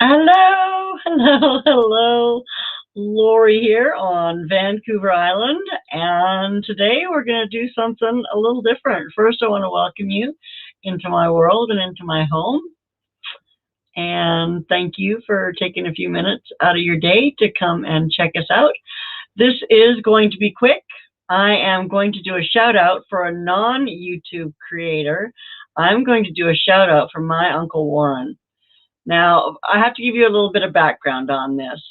Hello, hello, hello. Lori here on Vancouver Island, and today we're going to do something a little different. First, I want to welcome you into my world and into my home, and thank you for taking a few minutes out of your day to come and check us out. This is going to be quick. I am going to do a shout out for a non-YouTube creator. I'm going to do a shout out for my Uncle Warren. Now, I have to give you a little bit of background on this.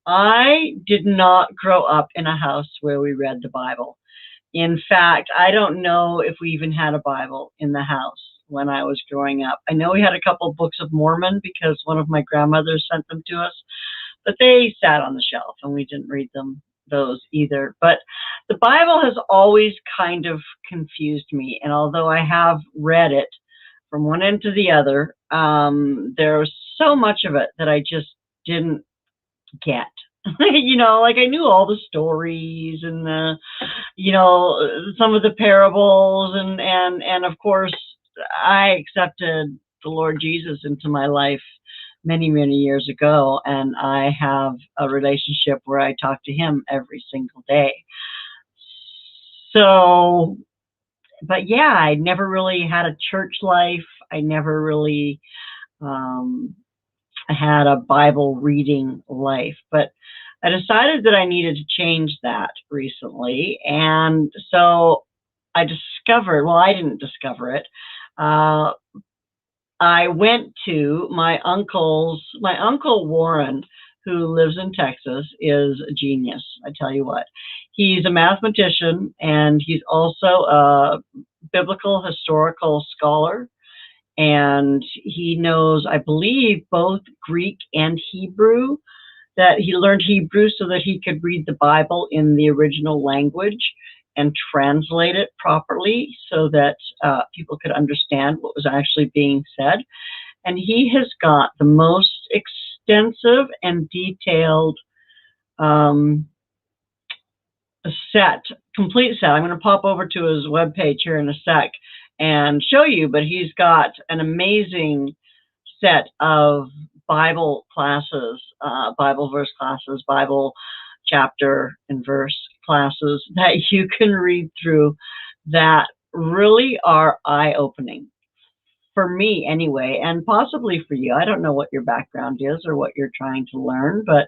I did not grow up in a house where we read the Bible. In fact, I don't know if we even had a Bible in the house when I was growing up. I know we had a couple books of Mormon because one of my grandmothers sent them to us, but they sat on the shelf and we didn't read those either. But the Bible has always kind of confused me, and although I have read it from one end to the other, there was so much of it that I just didn't get. Like I knew all the stories and some of the parables, and of course I accepted the Lord Jesus into my life many, many years ago, and I have a relationship where I talk to him every single day. So, but yeah, I never really had a church life. I never really had a Bible reading life, but I decided that I needed to change that recently. And so I discovered, well, I didn't discover it. I went to my Uncle Warren, who lives in Texas, is a genius. I tell you what, he's a mathematician and he's also a biblical historical scholar. And he knows, I believe, both Greek and Hebrew, that he learned Hebrew so that he could read the Bible in the original language and translate it properly so that people could understand what was actually being said. And he has got the most extensive and detailed complete set. I'm going to pop over to his webpage here in a sec and show you, but he's got an amazing set of Bible classes, Bible verse classes, Bible chapter and verse classes that you can read through that really are eye-opening. For me anyway, and possibly for you. I don't know what your background is or what you're trying to learn, but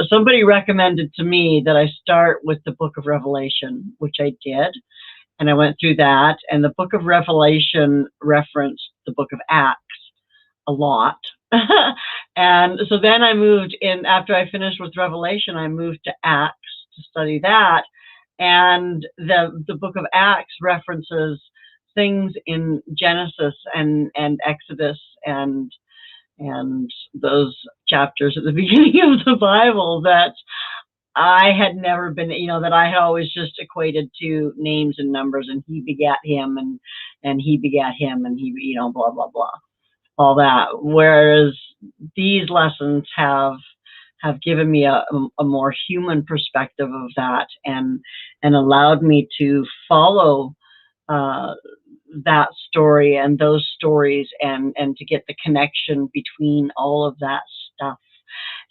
somebody recommended to me that I start with the book of Revelation, which I did. And I went through that, and the book of Revelation referenced the book of Acts a lot. And so then I moved in, after I finished with Revelation, I moved to Acts to study that. And the book of Acts references things in Genesis and Exodus and those chapters at the beginning of the Bible that I had never been, that I had always just equated to names and numbers, and he begat him, and he begat him, and he, blah, blah, blah, all that. Whereas these lessons have given me a more human perspective of that, and allowed me to follow that story and those stories, and to get the connection between all of that stuff.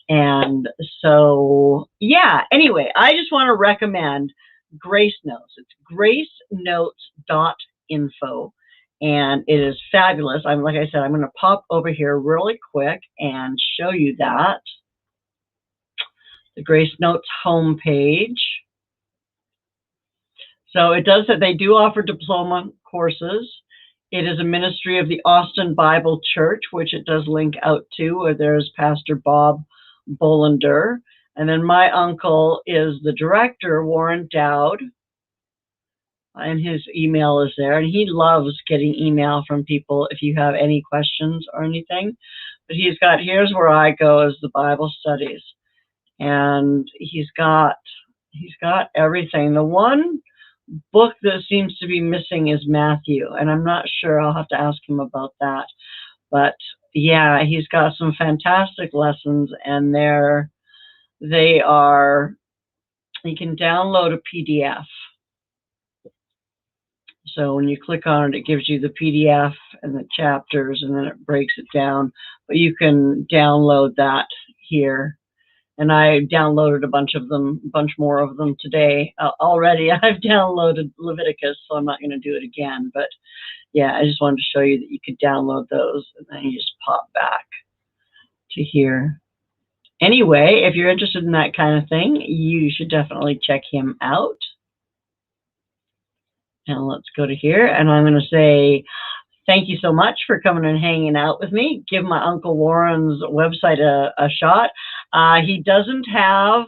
And so, yeah, anyway, I just want to recommend Grace Notes. It's gracenotes.info, and it is fabulous. Like I said, I'm going to pop over here really quick and show you that. The Grace Notes homepage. So it does that. They do offer diploma courses. It is a ministry of the Austin Bible Church, which it does link out to, where there's Pastor Bob Bollender. And then my uncle is the director, Warren Dowd, and his email is there. And he loves getting email from people if you have any questions or anything. But he's got, here's where I go as the Bible studies. And he's got everything. The one book that seems to be missing is Matthew, and I'm not sure. I'll have to ask him about that. But yeah, he's got some fantastic lessons, and they are, you can download a PDF. So when you click on it, it gives you the PDF and the chapters, and then it breaks it down. But you can download that here. And I downloaded a bunch more of them today already. I've downloaded Leviticus, so I'm not going to do it again. But yeah, I just wanted to show you that you could download those, and then you just pop back to here. Anyway, if you're interested in that kind of thing, you should definitely check him out. And let's go to here, and I'm going to say thank you so much for coming and hanging out with me. Give my Uncle Warren's website a shot. He doesn't have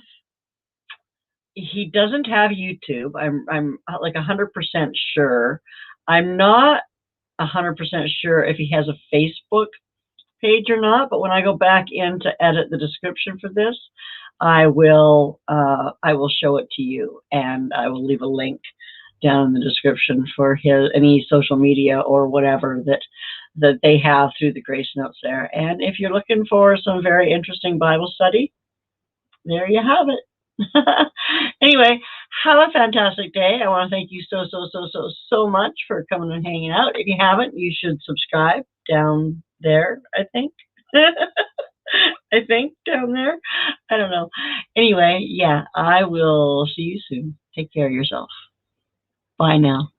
YouTube. I'm like 100% sure. I'm not 100% sure if he has a Facebook page or not, but when I go back in to edit the description for this, I will show it to you, and I will leave a link down in the description for any social media or whatever that they have through the Grace Notes there. And if you're looking for some very interesting Bible study, there you have it. Anyway, have a fantastic day. I want to thank you so much for coming and hanging out. If you haven't, you should subscribe down there, I think. I think down there. I don't know. Anyway, yeah, I will see you soon. Take care of yourself. Bye now.